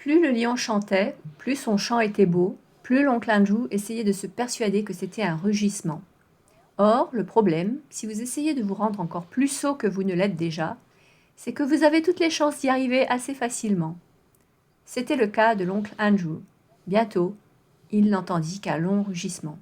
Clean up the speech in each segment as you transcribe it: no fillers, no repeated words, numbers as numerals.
Plus le lion chantait, plus son chant était beau, plus l'oncle Andrew essayait de se persuader que c'était un rugissement. Or, le problème, si vous essayez de vous rendre encore plus sot que vous ne l'êtes déjà, c'est que vous avez toutes les chances d'y arriver assez facilement. C'était le cas de l'oncle Andrew. Bientôt, il n'entendit qu'un long rugissement.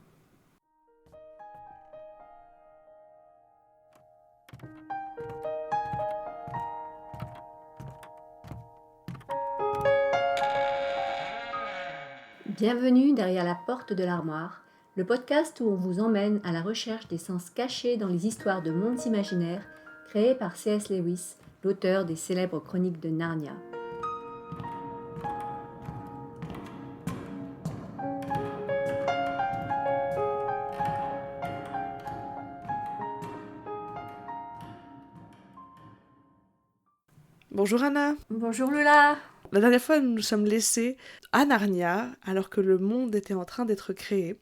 Bienvenue derrière la porte de l'armoire, le podcast où on vous emmène à la recherche des sens cachés dans les histoires de mondes imaginaires créées par C.S. Lewis, l'auteur des célèbres chroniques de Narnia. Bonjour Anna. Bonjour Lula. La dernière fois, nous nous sommes laissés à Narnia, alors que le monde était en train d'être créé.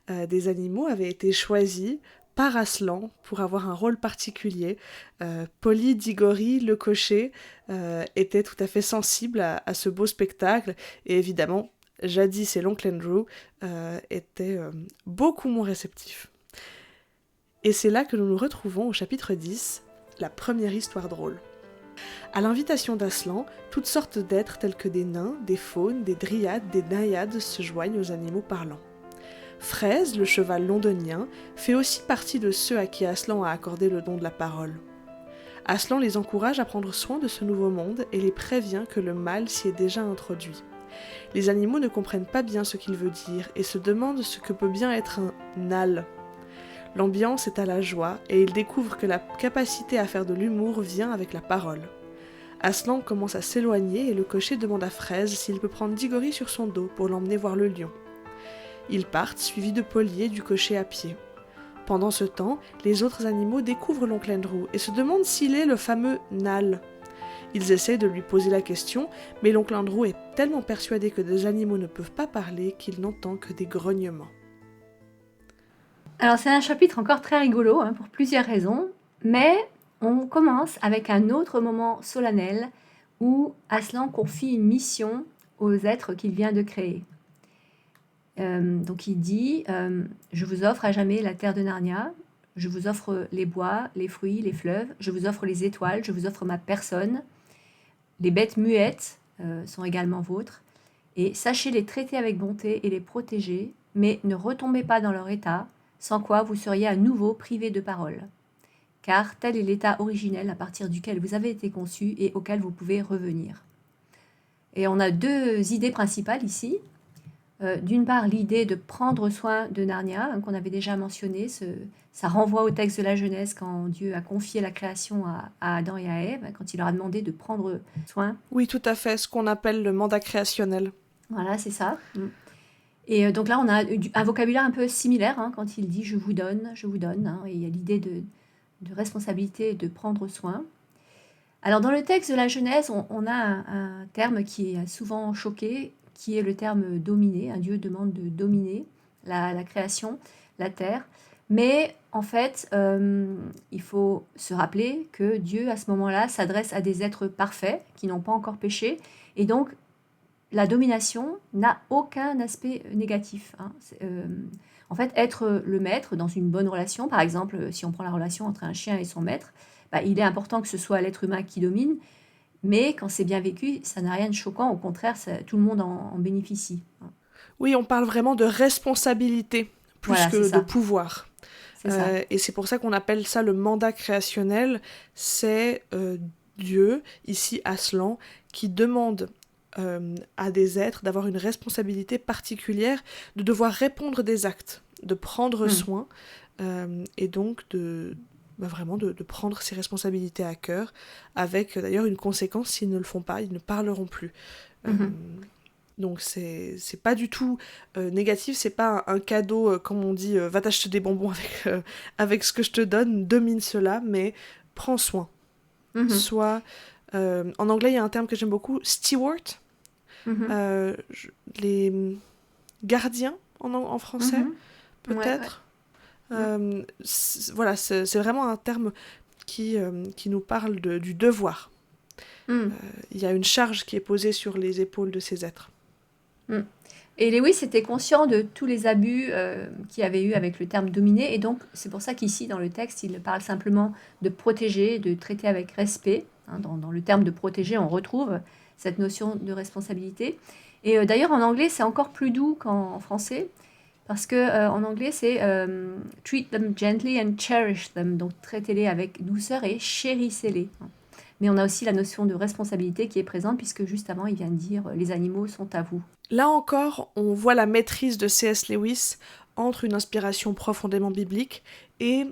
Des animaux avaient été choisis par Aslan pour avoir un rôle particulier. Polly, Diggory, le cocher, étaient tout à fait sensibles à ce beau spectacle. Et évidemment, Jadis et l'oncle Andrew étaient beaucoup moins réceptifs. Et c'est là que nous nous retrouvons au chapitre 10, la première histoire drôle. À l'invitation d'Aslan, toutes sortes d'êtres tels que des nains, des faunes, des dryades, des naïades se joignent aux animaux parlants. Fraise, le cheval londonien, fait aussi partie de ceux à qui Aslan a accordé le don de la parole. Aslan les encourage à prendre soin de ce nouveau monde et les prévient que le mal s'y est déjà introduit. Les animaux ne comprennent pas bien ce qu'il veut dire et se demandent ce que peut bien être un Nal. L'ambiance est à la joie et ils découvrent que la capacité à faire de l'humour vient avec la parole. Aslan commence à s'éloigner et le cocher demande à Fraise s'il peut prendre Diggory sur son dos pour l'emmener voir le lion. Ils partent, suivis de Polly et du cocher à pied. Pendant ce temps, les autres animaux découvrent l'oncle Andrew et se demandent s'il est le fameux Nal. Ils essaient de lui poser la question, mais l'oncle Andrew est tellement persuadé que des animaux ne peuvent pas parler qu'il n'entend que des grognements. Alors c'est un chapitre encore très rigolo pour plusieurs raisons, mais on commence avec un autre moment solennel où Aslan confie une mission aux êtres qu'il vient de créer. Donc il dit je vous offre à jamais la terre de Narnia, je vous offre les bois, les fruits, les fleuves, je vous offre les étoiles, je vous offre ma personne. Les bêtes muettes sont également vôtres, et sachez les traiter avec bonté et les protéger, mais ne retombez pas dans leur état, sans quoi vous seriez à nouveau privé de parole. Car tel est l'état originel à partir duquel vous avez été conçu et auquel vous pouvez revenir. Et on a deux idées principales ici. D'une part, l'idée de prendre soin de Narnia, qu'on avait déjà mentionné, ça renvoie au texte de la Genèse quand Dieu a confié la création à Adam et à Ève, quand il leur a demandé de prendre soin. Oui, tout à fait, ce qu'on appelle le mandat créationnel. Voilà, c'est ça. Et donc là, on a un vocabulaire un peu similaire quand il dit je vous donne, et il y a l'idée de responsabilité et de prendre soin. Alors dans le texte de la Genèse, on a un terme qui est souvent choqué, qui est le terme dominer. Un Dieu demande de dominer la création, la terre. Mais en fait, il faut se rappeler que Dieu, à ce moment-là, s'adresse à des êtres parfaits qui n'ont pas encore péché. Et donc, la domination n'a aucun aspect négatif. En fait, être le maître dans une bonne relation, par exemple, si on prend la relation entre un chien et son maître, il est important que ce soit l'être humain qui domine, mais quand c'est bien vécu, ça n'a rien de choquant, au contraire, tout le monde en bénéficie. Oui, on parle vraiment de responsabilité plus Voilà, c'est que de ça. pouvoir. C'est ça. Et c'est pour ça qu'on appelle ça le mandat créationnel. C'est Dieu, ici Aslan, qui demande à des êtres d'avoir une responsabilité particulière, de devoir répondre des actes, de prendre soin, et donc vraiment de prendre ses responsabilités à cœur, avec d'ailleurs une conséquence: s'ils ne le font pas, ils ne parleront plus. Donc c'est pas du tout négatif, c'est pas un cadeau, comme on dit, va t'acheter des bonbons avec ce que je te donne, domine cela, mais prends soin. Soit, en anglais il y a un terme que j'aime beaucoup, steward, les gardiens en français, peut-être. Voilà, c'est vraiment un terme qui nous parle du devoir. Mm. Il y a une charge qui est posée sur les épaules de ces êtres. Mm. Et Lewis était conscient de tous les abus qu'il y avait eu avec le terme dominer, et donc c'est pour ça qu'ici, dans le texte, il parle simplement de protéger, de traiter avec respect. Hein. Dans le terme de protéger, on retrouve cette notion de responsabilité. Et d'ailleurs, en anglais, c'est encore plus doux qu'en français, parce que en anglais, c'est treat them gently and cherish them, donc traitez-les avec douceur et chérissez-les. Hein. Mais on a aussi la notion de responsabilité qui est présente, puisque juste avant, il vient de dire les animaux sont à vous. Là encore, on voit la maîtrise de C.S. Lewis entre une inspiration profondément biblique et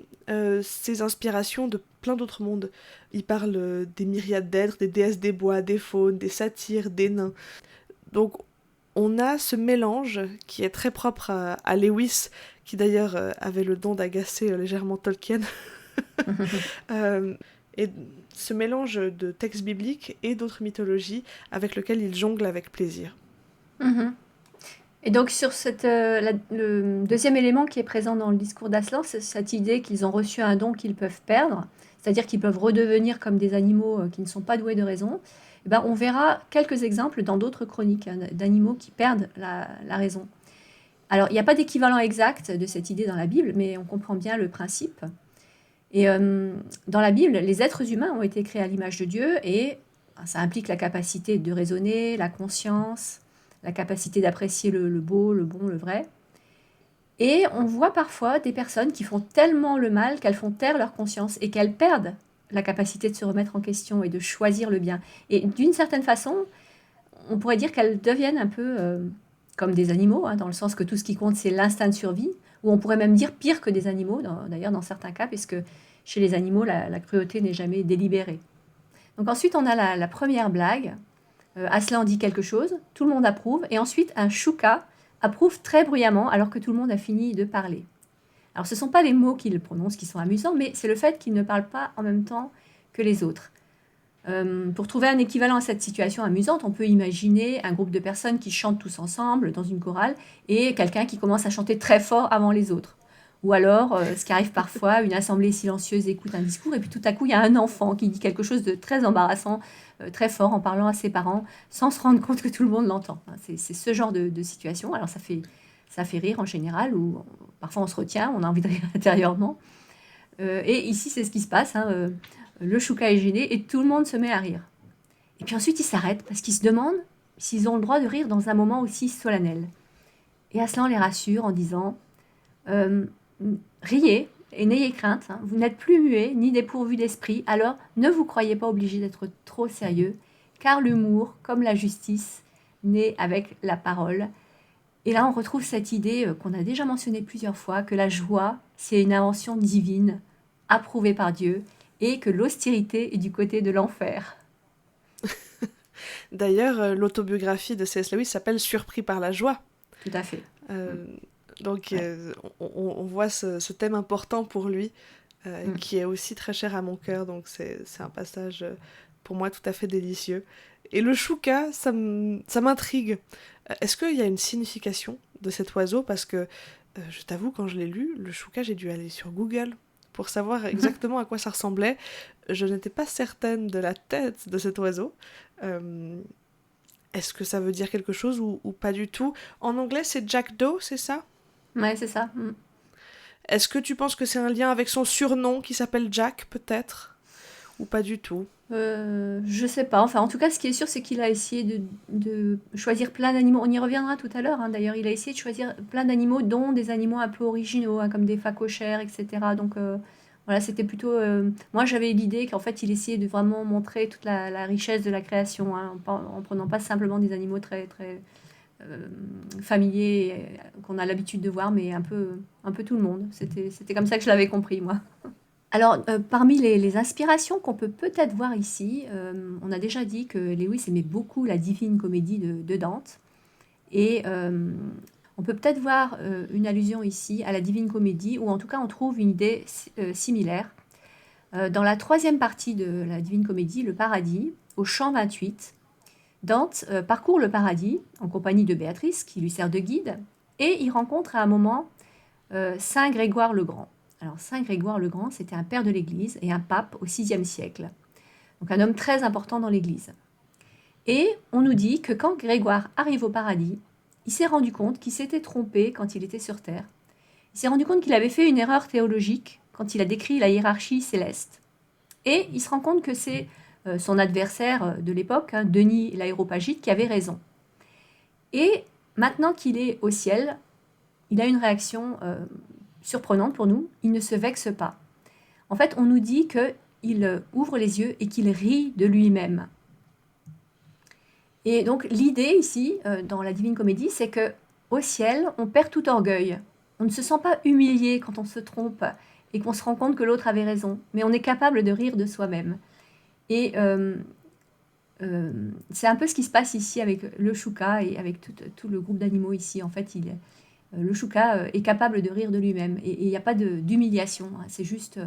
ses inspirations de plein d'autres mondes. Il parle des myriades d'êtres, des déesses des bois, des faunes, des satyres, des nains. Donc on a ce mélange qui est très propre à Lewis, qui d'ailleurs avait le don d'agacer légèrement Tolkien. Et ce mélange de textes bibliques et d'autres mythologies avec lequel il jongle avec plaisir. Mhm. Et donc sur le deuxième élément qui est présent dans le discours d'Aslan, c'est cette idée qu'ils ont reçu un don qu'ils peuvent perdre, c'est-à-dire qu'ils peuvent redevenir comme des animaux qui ne sont pas doués de raison. Eh ben, on verra quelques exemples dans d'autres chroniques hein, d'animaux qui perdent la raison. Alors, il n'y a pas d'équivalent exact de cette idée dans la Bible, mais on comprend bien le principe. Et dans la Bible, les êtres humains ont été créés à l'image de Dieu et ça implique la capacité de raisonner, la conscience, la capacité d'apprécier le beau, le bon, le vrai. Et on voit parfois des personnes qui font tellement le mal qu'elles font taire leur conscience et qu'elles perdent la capacité de se remettre en question et de choisir le bien. Et d'une certaine façon, on pourrait dire qu'elles deviennent un peu comme des animaux, hein, dans le sens que tout ce qui compte, c'est l'instinct de survie, ou on pourrait même dire pire que des animaux, d'ailleurs dans certains cas, puisque chez les animaux, la cruauté n'est jamais délibérée. Donc ensuite, on a la première blague. Aslan dit quelque chose, tout le monde approuve, et ensuite un chouka approuve très bruyamment alors que tout le monde a fini de parler. Alors ce ne sont pas les mots qu'il prononce qui sont amusants, mais c'est le fait qu'il ne parle pas en même temps que les autres. Pour trouver un équivalent à cette situation amusante, on peut imaginer un groupe de personnes qui chantent tous ensemble dans une chorale et quelqu'un qui commence à chanter très fort avant les autres. Ou alors, ce qui arrive parfois, une assemblée silencieuse écoute un discours et puis tout à coup, il y a un enfant qui dit quelque chose de très embarrassant, très fort en parlant à ses parents sans se rendre compte que tout le monde l'entend. Hein. C'est ce genre de situation. Alors ça fait rire en général ou parfois on se retient, on a envie de rire intérieurement. Et ici, c'est ce qui se passe. Hein, le chouka est gêné et tout le monde se met à rire. Et puis ensuite, ils s'arrêtent parce qu'ils se demandent s'ils ont le droit de rire dans un moment aussi solennel. Et Aslan les rassure en disant euh, riez et n'ayez crainte, hein, vous n'êtes plus muets ni dépourvus d'esprit, alors ne vous croyez pas obligés d'être trop sérieux, car l'humour, comme la justice, naît avec la parole. Et là, on retrouve cette idée qu'on a déjà mentionnée plusieurs fois, que la joie, c'est une invention divine, approuvée par Dieu, et que l'austérité est du côté de l'enfer. D'ailleurs, l'autobiographie de C.S. Lewis s'appelle Surpris par la joie. Tout à fait. Euh, donc Ouais. on voit ce thème important pour lui, Mm. qui est aussi très cher à mon cœur, donc c'est un passage pour moi tout à fait délicieux. Et le chouka, ça m'intrigue. Est-ce qu'il y a une signification de cet oiseau? Parce que, je t'avoue, quand je l'ai lu, le chouka, j'ai dû aller sur Google pour savoir exactement à quoi ça ressemblait. Je n'étais pas certaine de la tête de cet oiseau. Euh, Est-ce que ça veut dire quelque chose ou pas du tout? En anglais, c'est Jackdaw, c'est ça? Ouais, c'est ça. Mm. Est-ce que tu penses que c'est un lien avec son surnom qui s'appelle Jack, peut-être? Ou pas du tout? Je sais pas. Enfin, en tout cas, ce qui est sûr, c'est qu'il a essayé de choisir plein d'animaux. On y reviendra tout à l'heure, hein, d'ailleurs. Il a essayé de choisir plein d'animaux, dont des animaux un peu originaux, hein, comme des phacochères, etc. Donc, voilà, c'était plutôt. Moi, j'avais l'idée qu'en fait, il essayait de vraiment montrer toute la richesse de la création, hein, en prenant pas simplement des animaux très, très familiers qu'on a l'habitude de voir, mais un peu tout le monde. C'était comme ça que je l'avais compris, moi. Alors, parmi les inspirations qu'on peut peut-être voir ici, on a déjà dit que Lewis aimait beaucoup la Divine Comédie de Dante. Et on peut peut-être voir une allusion ici à la Divine Comédie, ou en tout cas on trouve une idée similaire. Dans la troisième partie de la Divine Comédie, le Paradis, au chant 28, Dante parcourt le paradis en compagnie de Béatrice, qui lui sert de guide, et il rencontre à un moment Saint Grégoire le Grand. Alors, Saint Grégoire le Grand, c'était un père de l'Église et un pape au VIe siècle. donc un homme très important dans l'Église. Et on nous dit que quand Grégoire arrive au paradis, il s'est rendu compte qu'il s'était trompé quand il était sur Terre. Il s'est rendu compte qu'il avait fait une erreur théologique quand il a décrit la hiérarchie céleste. Et il se rend compte que c'est son adversaire de l'époque, hein, Denis l'Aréopagite, qui avait raison. Et maintenant qu'il est au ciel, il a une réaction surprenante pour nous. Il ne se vexe pas. En fait, on nous dit qu'il ouvre les yeux et qu'il rit de lui-même. Et donc l'idée ici, dans la Divine Comédie, c'est que au ciel, on perd tout orgueil. On ne se sent pas humilié quand on se trompe et qu'on se rend compte que l'autre avait raison, mais on est capable de rire de soi-même. Et c'est un peu ce qui se passe ici avec le Chouka et avec tout le groupe d'animaux ici. En fait, le Chouka est capable de rire de lui-même et il n'y a pas d'humiliation, hein, c'est juste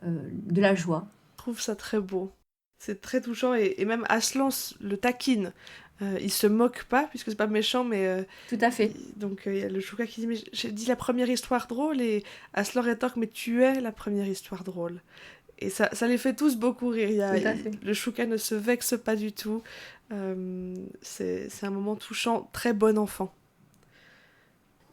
de la joie. Je trouve ça très beau. C'est très touchant et même Aslan le taquine. Il se moque pas, puisque c'est pas méchant, mais Tout à fait, donc il y a le Chouka qui dit mais j'ai dit la première histoire drôle et Aslan rétorque mais tu es la première histoire drôle. Et ça les fait tous beaucoup rire. tout à fait. Le Chouka ne se vexe pas du tout. C'est un moment touchant, très bon enfant.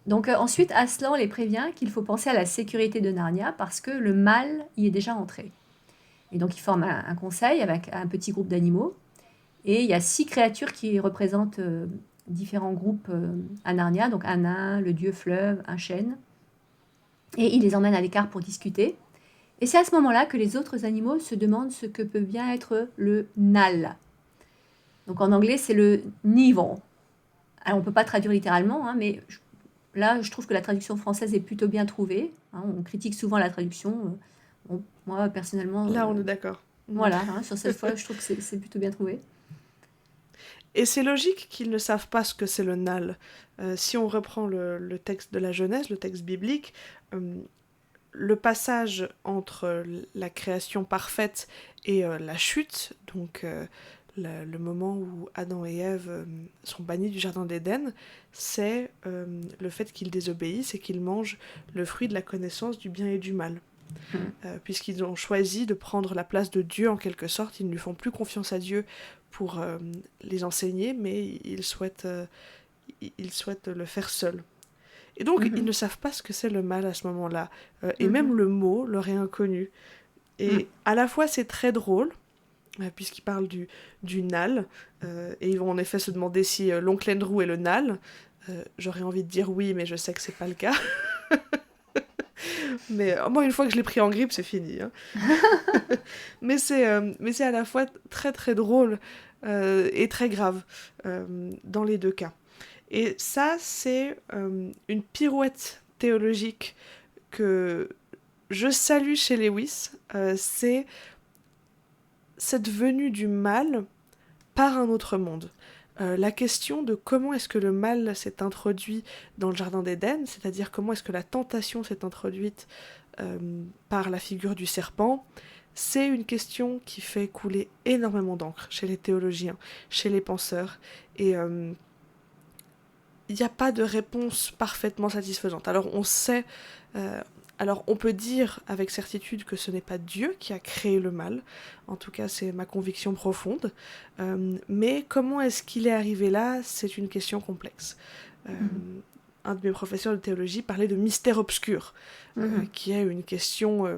Donc ensuite, Aslan les prévient qu'il faut penser à la sécurité de Narnia parce que le mal y est déjà entré. Et donc ils forment un conseil avec un petit groupe d'animaux. Et il y a 6 créatures qui représentent différents groupes à Narnia, donc un nain, le dieu fleuve, un chêne. Et ils les emmènent à l'écart pour discuter. Et c'est à ce moment-là que les autres animaux se demandent ce que peut bien être le Nal. Donc en anglais, c'est le Nivon. Alors on ne peut pas traduire littéralement, hein, mais là, je trouve que la traduction française est plutôt bien trouvée. Hein, on critique souvent la traduction. Moi, personnellement, Là, on est d'accord. voilà, hein, sur cette fois, je trouve que c'est plutôt bien trouvé. Et c'est logique qu'ils ne savent pas ce que c'est le Nal. Si on reprend le texte de la Genèse, le texte biblique, le passage entre la création parfaite et la chute, donc le moment où Adam et Ève sont bannis du jardin d'Éden, c'est le fait qu'ils désobéissent et qu'ils mangent le fruit de la connaissance du bien et du mal. Puisqu'ils ont choisi de prendre la place de Dieu en quelque sorte, ils ne lui font plus confiance à Dieu pour les enseigner, mais ils souhaitent le faire seuls. Et donc, ils ne savent pas ce que c'est le mal à ce moment-là. Et même le mot leur est inconnu. Et à la fois, c'est très drôle, puisqu'ils parlent du Nal, et ils vont en effet se demander si l'oncle Andrew est le Nal. J'aurais envie de dire oui, mais je sais que c'est pas le cas. Mais moi, une fois que je l'ai pris en grippe, c'est fini. Hein. mais c'est à la fois très très drôle et très grave dans les deux cas. Et ça, c'est une pirouette théologique que je salue chez Lewis. C'est cette venue du mal par un autre monde. La question de comment est-ce que le mal s'est introduit dans le jardin d'Éden, c'est-à-dire comment est-ce que la tentation s'est introduite par la figure du serpent, c'est une question qui fait couler énormément d'encre chez les théologiens, chez les penseurs, et il n'y a pas de réponse parfaitement satisfaisante. Alors on sait, alors on peut dire avec certitude que ce n'est pas Dieu qui a créé le mal, en tout cas c'est ma conviction profonde, mais comment est-ce qu'il est arrivé là, c'est une question complexe. Un de mes professeurs de théologie parlait de mystère obscur, qui est une question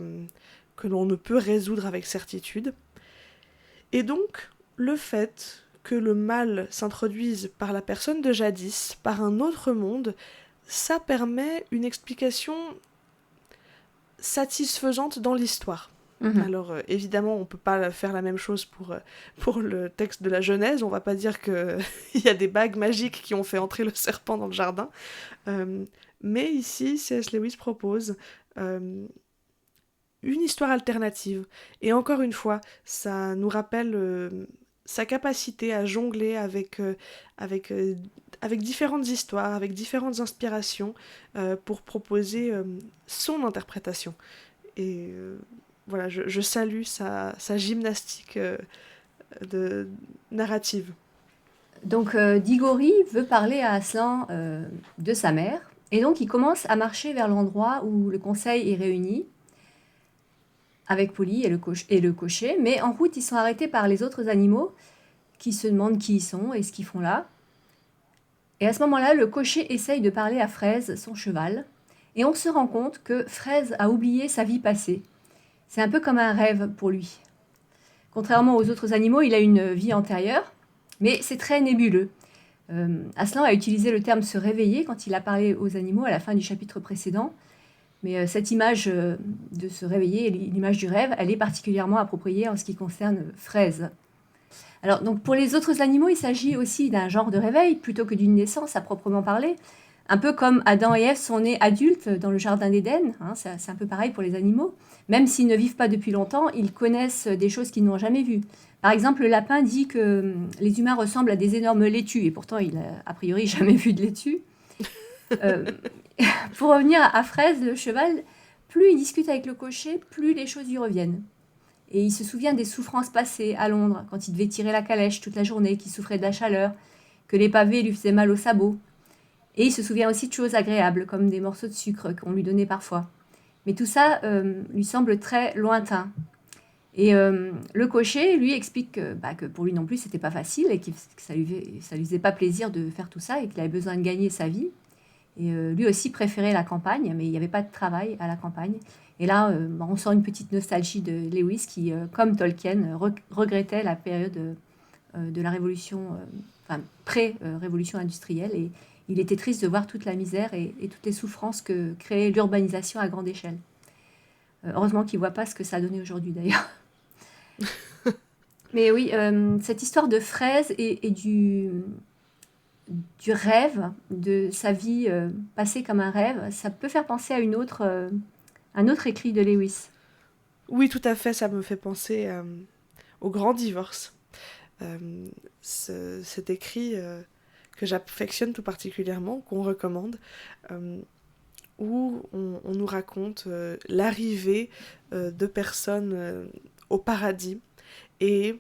que l'on ne peut résoudre avec certitude. Et donc, le fait que le mal s'introduise par la personne de jadis, par un autre monde, ça permet une explication satisfaisante dans l'histoire. Alors évidemment, on ne peut pas faire la même chose pour le texte de la Genèse, on ne va pas dire qu'il y a des bagues magiques qui ont fait entrer le serpent dans le jardin, mais ici, C.S. Lewis propose une histoire alternative, et encore une fois, ça nous rappelle sa capacité à jongler avec différentes histoires, avec différentes inspirations, pour proposer son interprétation. Et voilà, je salue sa gymnastique narrative. Donc Diggory veut parler à Aslan de sa mère, et donc il commence à marcher vers l'endroit où le conseil est réuni. avec Polly et le cocher, mais en route, ils sont arrêtés par les autres animaux qui se demandent qui ils sont et ce qu'ils font là. Et à ce moment-là, le cocher essaye de parler à Fraise, son cheval, et on se rend compte que Fraise a oublié sa vie passée. C'est un peu comme un rêve pour lui. Contrairement aux autres animaux, il a une vie antérieure, mais c'est très nébuleux. Aslan a utilisé le terme se réveiller quand il a parlé aux animaux à la fin du chapitre précédent, mais cette image de se réveiller, l'image du rêve, elle est particulièrement appropriée en ce qui concerne Fraise. Alors, donc, pour les autres animaux, il s'agit aussi d'un genre de réveil plutôt que d'une naissance à proprement parler. Un peu comme Adam et Ève sont nés adultes dans le jardin d'Éden, hein, c'est un peu pareil pour les animaux. Même s'ils ne vivent pas depuis longtemps, ils connaissent des choses qu'ils n'ont jamais vues. Par exemple, le lapin dit que les humains ressemblent à des énormes laitues, et pourtant il n'a a priori jamais vu de laitue. Euh, pour revenir à Fraise, le cheval, plus il discute avec le cocher, plus les choses lui reviennent. Et il se souvient des souffrances passées à Londres, quand il devait tirer la calèche toute la journée, qu'il souffrait de la chaleur, que les pavés lui faisaient mal aux sabots. Et il se souvient aussi de choses agréables, comme des morceaux de sucre qu'on lui donnait parfois. Mais tout ça lui semble très lointain. Et le cocher, lui, explique que pour lui non plus, c'était pas facile et que ça lui faisait pas plaisir de faire tout ça et qu'il avait besoin de gagner sa vie. Et lui aussi préférait la campagne, mais il n'y avait pas de travail à la campagne. Et là, on sent une petite nostalgie de Lewis qui, comme Tolkien, regrettait la période de la révolution, enfin pré-révolution industrielle. Et il était triste de voir toute la misère et toutes les souffrances que créait l'urbanisation à grande échelle. Heureusement qu'il ne voit pas ce que ça a donné aujourd'hui d'ailleurs. Mais oui, cette histoire de Fraise et du rêve, de sa vie passée comme un rêve, ça peut faire penser à un autre écrit de Lewis. Oui, tout à fait, ça me fait penser au Grand Divorce. Cet écrit que j'affectionne tout particulièrement, qu'on recommande, où on nous raconte l'arrivée de personnes au paradis et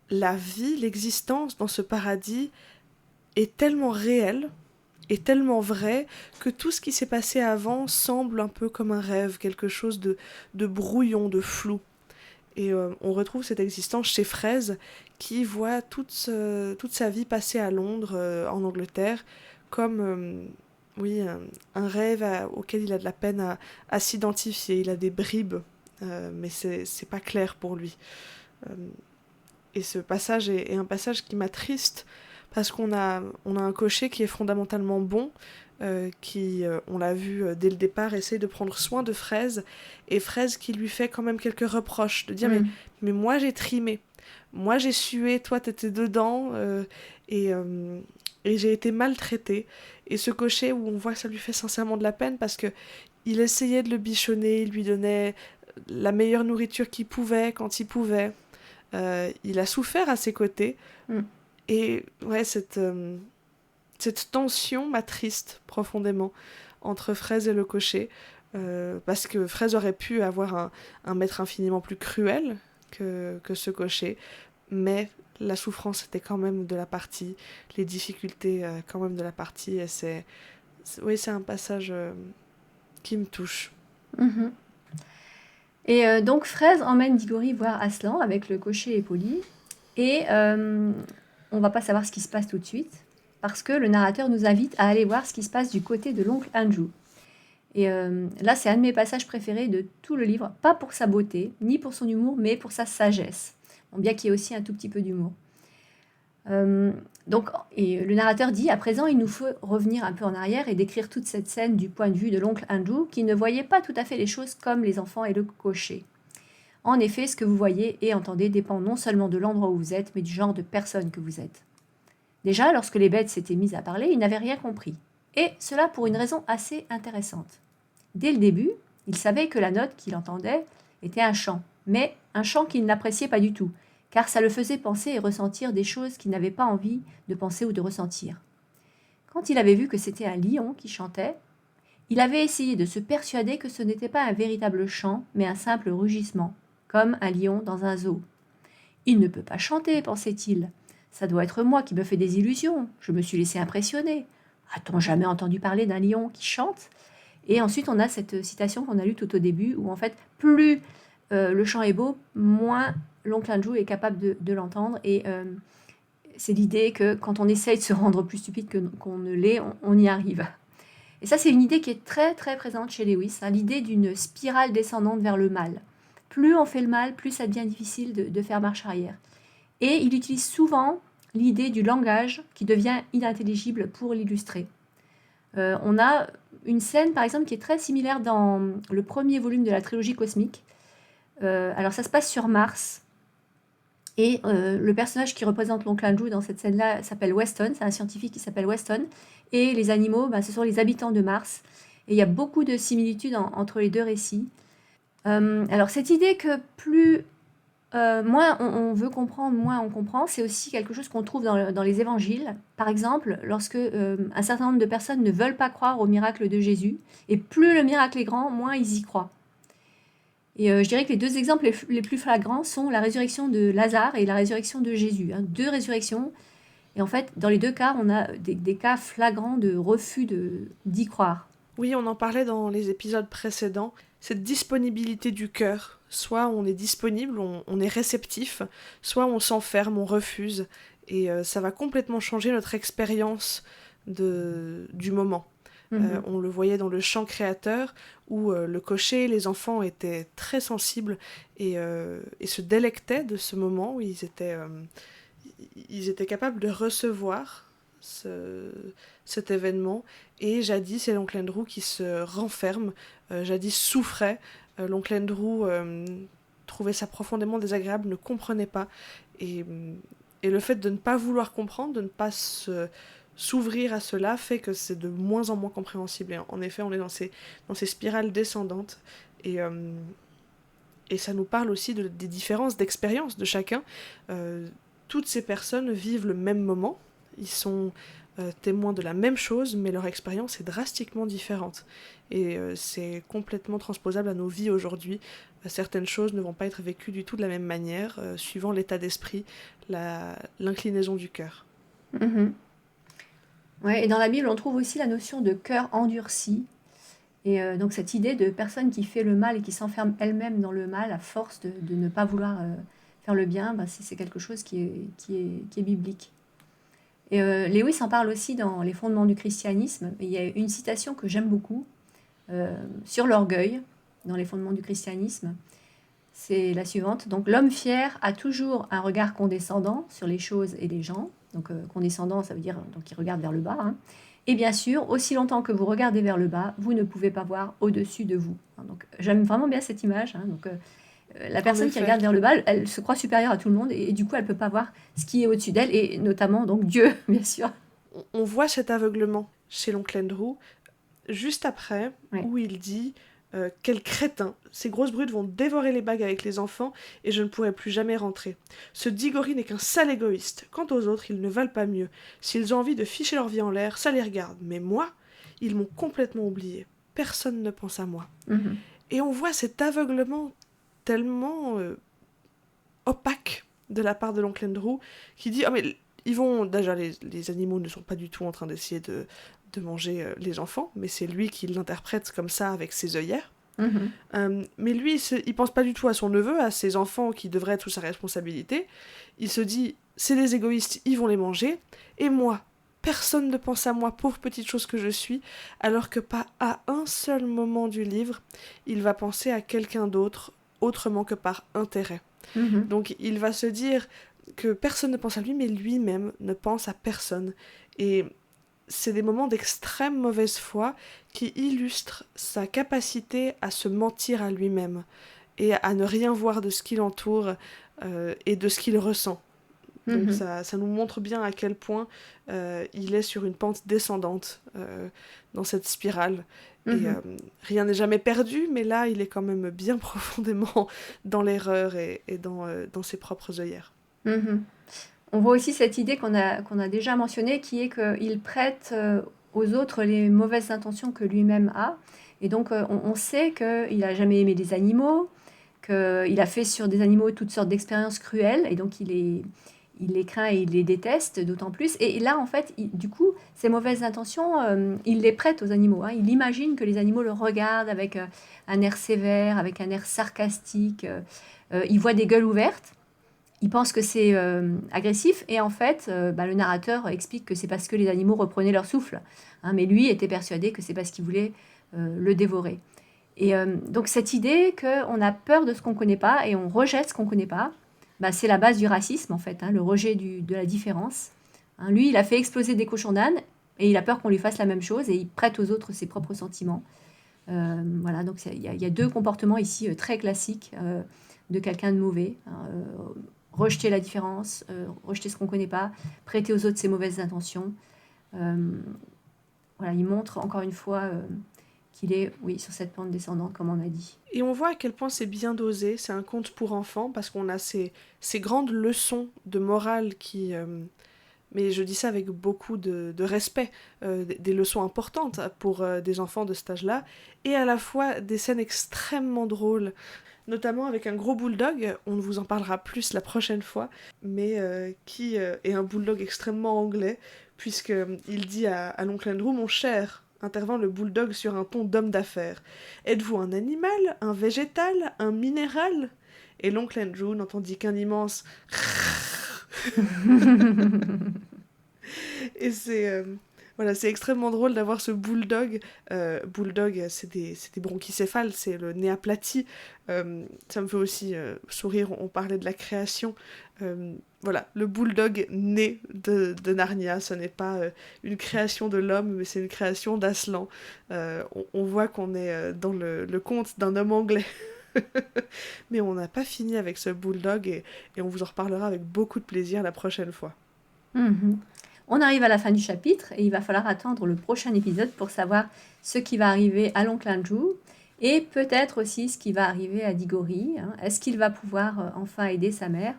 la vie, l'existence dans ce paradis est tellement réelle et tellement vraie que tout ce qui s'est passé avant semble un peu comme un rêve, quelque chose de brouillon, de flou. Et on retrouve cette existence chez Fraise qui voit toute sa vie passée à Londres, en Angleterre, comme oui, un rêve auquel il a de la peine à s'identifier. Il a des bribes, mais c'est pas clair pour lui. Euh, et ce passage est un passage qui m'attriste parce on a un cocher qui est fondamentalement bon, qui, on l'a vu dès le départ, essaye de prendre soin de Fraise, et Fraise qui lui fait quand même quelques reproches, de dire mais moi j'ai trimé, moi j'ai sué, toi t'étais dedans, et, euh, et j'ai été maltraitée. Et ce cocher où on voit que ça lui fait sincèrement de la peine parce que il essayait de le bichonner, il lui donnait la meilleure nourriture qu'il pouvait quand il pouvait. Il a souffert à ses côtés. Mm. Et ouais, cette tension m'attriste profondément entre Fraise et le cocher. Parce que Fraise aurait pu avoir un maître infiniment plus cruel que ce cocher. Mais la souffrance était quand même de la partie, les difficultés quand même de la partie. Et oui, c'est un passage qui me touche. Mhm. Et donc Fraise emmène Diggory voir Aslan avec le cocher et Polly. Et on va pas savoir ce qui se passe tout de suite, parce que le narrateur nous invite à aller voir ce qui se passe du côté de l'oncle Andrew. Et là, c'est un de mes passages préférés de tout le livre, pas pour sa beauté, ni pour son humour, mais pour sa sagesse. Bon, bien qu'il y ait aussi un tout petit peu d'humour. Et le narrateur dit, à présent, il nous faut revenir un peu en arrière et décrire toute cette scène du point de vue de l'oncle Andrew, qui ne voyait pas tout à fait les choses comme les enfants et le cocher. En effet, ce que vous voyez et entendez dépend non seulement de l'endroit où vous êtes, mais du genre de personne que vous êtes. Déjà, lorsque les bêtes s'étaient mises à parler, ils n'avaient rien compris. Et cela pour une raison assez intéressante. Dès le début, il savait que la note qu'il entendait était un chant, mais un chant qu'il n'appréciait pas du tout, car ça le faisait penser et ressentir des choses qu'il n'avait pas envie de penser ou de ressentir. Quand il avait vu que c'était un lion qui chantait, il avait essayé de se persuader que ce n'était pas un véritable chant, mais un simple rugissement, comme un lion dans un zoo. « Il ne peut pas chanter, pensait-il. Ça doit être moi qui me fais des illusions. Je me suis laissé impressionner. A-t-on jamais entendu parler d'un lion qui chante ? Et ensuite, on a cette citation qu'on a lue tout au début, où en fait, plus le chant est beau, moins l'oncle Andrew est capable de l'entendre. Et c'est l'idée que quand on essaye de se rendre plus stupide qu'on ne l'est, on y arrive. Et ça, c'est une idée qui est très très présente chez Lewis, hein, l'idée d'une spirale descendante vers le mal. Plus on fait le mal, plus ça devient difficile de faire marche arrière. Et il utilise souvent l'idée du langage qui devient inintelligible pour l'illustrer. On a une scène, par exemple, qui est très similaire dans le premier volume de la trilogie cosmique. Alors, ça se passe sur Mars. Et le personnage qui représente l'oncle Andrew dans cette scène-là s'appelle Weston. C'est un scientifique qui s'appelle Weston. Et les animaux, ce sont les habitants de Mars. Et il y a beaucoup de similitudes entre les deux récits. Alors, cette idée que moins on veut comprendre, moins on comprend, c'est aussi quelque chose qu'on trouve dans les évangiles. Par exemple, lorsque un certain nombre de personnes ne veulent pas croire au miracle de Jésus, et plus le miracle est grand, moins ils y croient. Et je dirais que les deux exemples les plus flagrants sont la résurrection de Lazare et la résurrection de Jésus. Hein, deux résurrections. Et en fait, dans les deux cas, on a des cas flagrants de refus d'y croire. Oui, on en parlait dans les épisodes précédents. Cette disponibilité du cœur. Soit on est disponible, on est réceptif, soit on s'enferme, on refuse. Et ça va complètement changer notre expérience du moment. On le voyait dans le chant créateur, où le cocher, les enfants étaient très sensibles et se délectaient de ce moment où ils étaient capables de recevoir cet événement. Et jadis, c'est l'oncle Andrew qui se renferme, jadis souffrait. L'oncle Andrew trouvait ça profondément désagréable, ne comprenait pas. Et le fait de ne pas vouloir comprendre, de ne pas s'ouvrir à cela, fait que c'est de moins en moins compréhensible. Et en effet, on est dans ces spirales descendantes. Et ça nous parle aussi des différences d'expérience de chacun. Toutes ces personnes vivent le même moment. Ils sont témoins de la même chose, mais leur expérience est drastiquement différente. Et c'est complètement transposable à nos vies aujourd'hui. Certaines choses ne vont pas être vécues du tout de la même manière, suivant l'état d'esprit, l'inclinaison du cœur. Mm-hmm. Ouais, et dans la Bible, on trouve aussi la notion de cœur endurci. Et donc cette idée de personne qui fait le mal et qui s'enferme elle-même dans le mal à force de ne pas vouloir faire le bien, c'est quelque chose qui est biblique. Et Lewis en parle aussi dans Les fondements du christianisme. Il y a une citation que j'aime beaucoup sur l'orgueil dans Les fondements du christianisme. C'est la suivante. Donc, l'homme fier a toujours un regard condescendant sur les choses et les gens. Donc, condescendant, ça veut dire qu'il regarde vers le bas. Hein. Et bien sûr, aussi longtemps que vous regardez vers le bas, vous ne pouvez pas voir au-dessus de vous. Donc, j'aime vraiment bien cette image. Hein. Donc, la personne qui regarde vers le bas, elle se croit supérieure à tout le monde et du coup, elle ne peut pas voir ce qui est au-dessus d'elle, et notamment donc Dieu, bien sûr. On voit cet aveuglement chez l'oncle Andrew juste après, où il dit quel crétin, ces grosses brutes vont dévorer les bagues avec les enfants et je ne pourrai plus jamais rentrer. Ce Diggory n'est qu'un sale égoïste. Quant aux autres, ils ne valent pas mieux. S'ils ont envie de ficher leur vie en l'air, ça les regarde. Mais moi, ils m'ont complètement oublié. Personne ne pense à moi. Mm-hmm. Et on voit cet aveuglement tellement opaque de la part de l'oncle Andrew qui dit mais ils vont déjà les animaux ne sont pas du tout en train d'essayer de manger les enfants, mais c'est lui qui l'interprète comme ça avec ses œillères. Mm-hmm. Mais lui, il pense pas du tout à son neveu, à ses enfants qui devraient être sous sa responsabilité. Il se dit, c'est des égoïstes, ils vont les manger. Et moi, personne ne pense à moi, pauvre petite chose que je suis, alors que pas à un seul moment du livre, il va penser à quelqu'un d'autre, autrement que par intérêt. Mm-hmm. Donc il va se dire que personne ne pense à lui, mais lui-même ne pense à personne. Et c'est des moments d'extrême mauvaise foi qui illustrent sa capacité à se mentir à lui-même et à ne rien voir de ce qui l'entoure et de ce qu'il ressent. Donc ça nous montre bien à quel point il est sur une pente descendante dans cette spirale. Et rien n'est jamais perdu, mais là, il est quand même bien profondément dans l'erreur et dans ses propres œillères. On voit aussi cette idée qu'on a déjà mentionnée, qui est qu'il prête aux autres les mauvaises intentions que lui-même a. Et donc, on sait qu'il n'a jamais aimé les animaux, qu'il a fait sur des animaux toutes sortes d'expériences cruelles, et donc il il les craint et il les déteste d'autant plus. Et là, en fait, du coup, ces mauvaises intentions, il les prête aux animaux. Il imagine que les animaux le regardent avec un air sévère, avec un air sarcastique. Il voit des gueules ouvertes. Il pense que c'est agressif. Et en fait, le narrateur explique que c'est parce que les animaux reprenaient leur souffle. Mais lui était persuadé que c'est parce qu'il voulait le dévorer. Et donc cette idée qu'on a peur de ce qu'on ne connaît pas et on rejette ce qu'on ne connaît pas, c'est la base du racisme en fait, le rejet de la différence. Lui, il a fait exploser des cochons d'âne et il a peur qu'on lui fasse la même chose et il prête aux autres ses propres sentiments. Voilà, donc il y a deux comportements ici très classiques de quelqu'un de mauvais. Rejeter la différence, rejeter ce qu'on ne connaît pas, prêter aux autres ses mauvaises intentions. Voilà, il montre encore une fois qu'il est, oui, sur cette pente descendante, comme on a dit. Et on voit à quel point c'est bien dosé, c'est un conte pour enfants, parce qu'on a ces grandes leçons de morale qui... mais je dis ça avec beaucoup de respect, des leçons importantes pour des enfants de cet âge-là, et à la fois des scènes extrêmement drôles, notamment avec un gros bulldog, on vous en parlera plus la prochaine fois, mais qui est un bulldog extrêmement anglais, puisqu'il dit à l'oncle Andrew « Mon cher », intervint le bulldog sur un ton d'homme d'affaires. « Êtes-vous un animal, un végétal, un minéral ?» Et l'oncle Andrew n'entendit qu'un immense et c'est extrêmement drôle d'avoir ce bulldog. Bulldog, c'est des bronchicéphales, c'est le nez aplati. Ça me fait aussi sourire, on parlait de la création. Voilà, le bulldog né de Narnia, ce n'est pas une création de l'homme, mais c'est une création d'Aslan. On voit qu'on est dans le conte d'un homme anglais. Mais on n'a pas fini avec ce bulldog et on vous en reparlera avec beaucoup de plaisir la prochaine fois. On arrive à la fin du chapitre et il va falloir attendre le prochain épisode pour savoir ce qui va arriver à l'oncle Andrew et peut-être aussi ce qui va arriver à Diggory. Est-ce qu'il va pouvoir enfin aider sa mère ?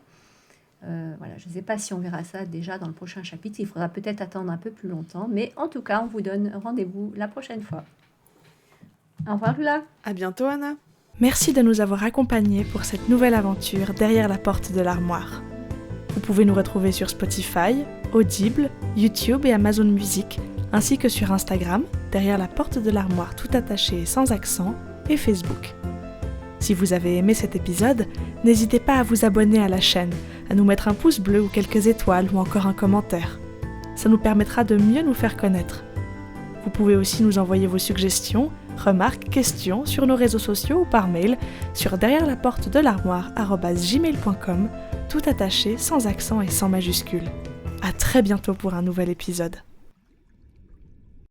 Voilà, je ne sais pas si on verra ça déjà dans le prochain chapitre. Il faudra peut-être attendre un peu plus longtemps. Mais en tout cas, on vous donne rendez-vous la prochaine fois. Au revoir Lula. À bientôt Anna. Merci de nous avoir accompagnés pour cette nouvelle aventure derrière la porte de l'armoire. Vous pouvez nous retrouver sur Spotify, Audible, YouTube et Amazon Music, ainsi que sur Instagram, derrière la porte de l'armoire tout attaché et sans accent, et Facebook. Si vous avez aimé cet épisode, n'hésitez pas à vous abonner à la chaîne, à nous mettre un pouce bleu ou quelques étoiles ou encore un commentaire. Ça nous permettra de mieux nous faire connaître. Vous pouvez aussi nous envoyer vos suggestions, remarques, questions sur nos réseaux sociaux ou par mail sur derrière-la-porte-de-l'armoire@gmail.com, tout attaché, sans accent et sans majuscule. À très bientôt pour un nouvel épisode.